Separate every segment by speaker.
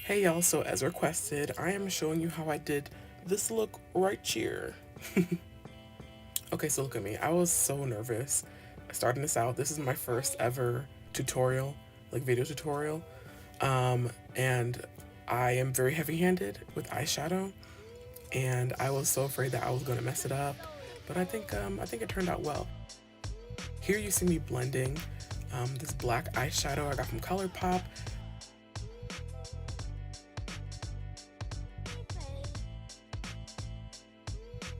Speaker 1: Hey y'all, so as requested, I am showing you how I did this look right here. Okay, so look at me. I was so nervous starting this out. This is my first ever tutorial, like video tutorial. And I am very heavy-handed with eyeshadow, and I was so afraid that I was gonna mess it up, but I think it turned out well. Here you see me blending this black eyeshadow I got from ColourPop.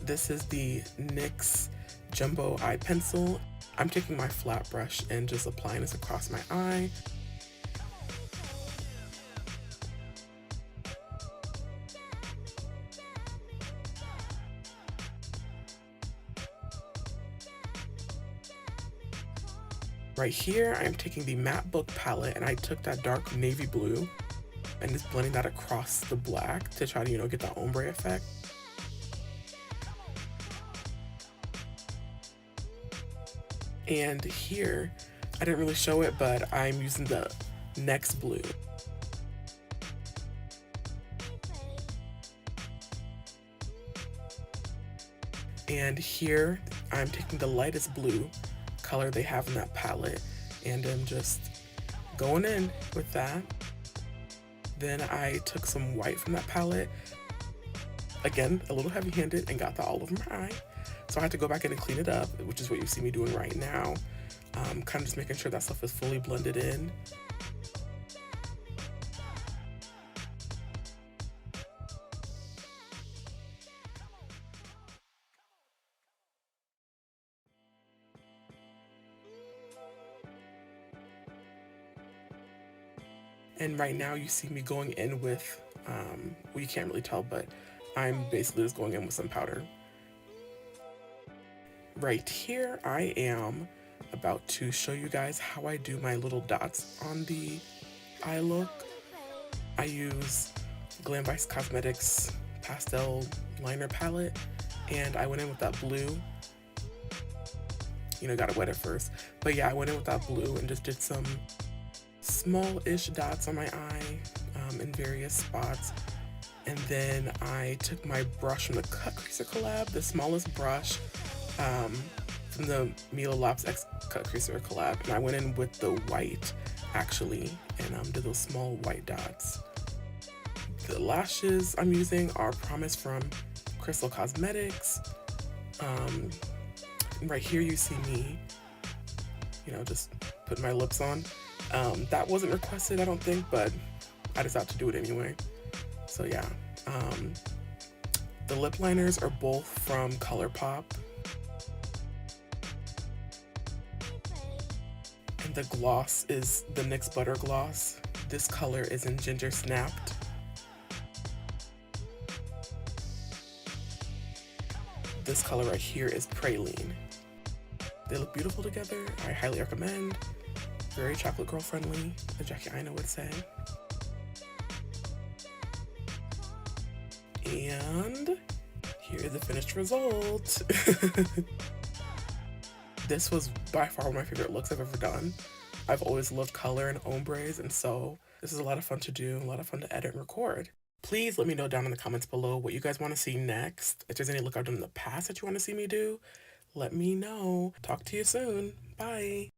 Speaker 1: This is the NYX Jumbo Eye Pencil. I'm taking my flat brush and just applying this across my eye. Right here, I'm taking the Matte Book palette and I took that dark navy blue and just blending that across the black to try to, get that ombre effect. And here, I didn't really show it, but I'm using the NYX blue. And here, I'm taking the lightest blue color they have in that palette, and I'm just going in with that. Then I took some white from that palette, again, a little heavy-handed, and got that all over my eye. So I had to go back in and clean it up, which is what you see me doing right now. Kind of just making sure that stuff is fully blended in. And right now you see me going in with, well, you can't really tell, but I'm basically just going in with some powder. Right here, I am about to show you guys how I do my little dots on the eye look. I use Glam Vice Cosmetics pastel liner palette, and I went in with that blue. Gotta wet it first. But yeah, I went in with that blue and just did some small-ish dots on my eye in various spots. And then I took my brush from the Cut Creaser collab, the smallest brush from the Mila Lops X Cut Creaser collab, and I went in with the white actually and did those small white dots. The lashes I'm using are Promise from Crystal Cosmetics. Right here you see me, just putting my lips on. That wasn't requested, I don't think, but I decided to do it anyway. So yeah, the lip liners are both from ColourPop. And the gloss is the NYX Butter Gloss. This color is in Ginger Snapped. This color right here is Praline. They look beautiful together. I highly recommend. Very chocolate girl friendly, as Jackie Aina would say. And here is the finished result. This was by far one of my favorite looks I've ever done. I've always loved color and ombres, and so this is a lot of fun to do, a lot of fun to edit and record. Please let me know down in the comments below what you guys want to see next. If there's any look I've done in the past that you want to see me do, let me know. Talk to you soon. Bye.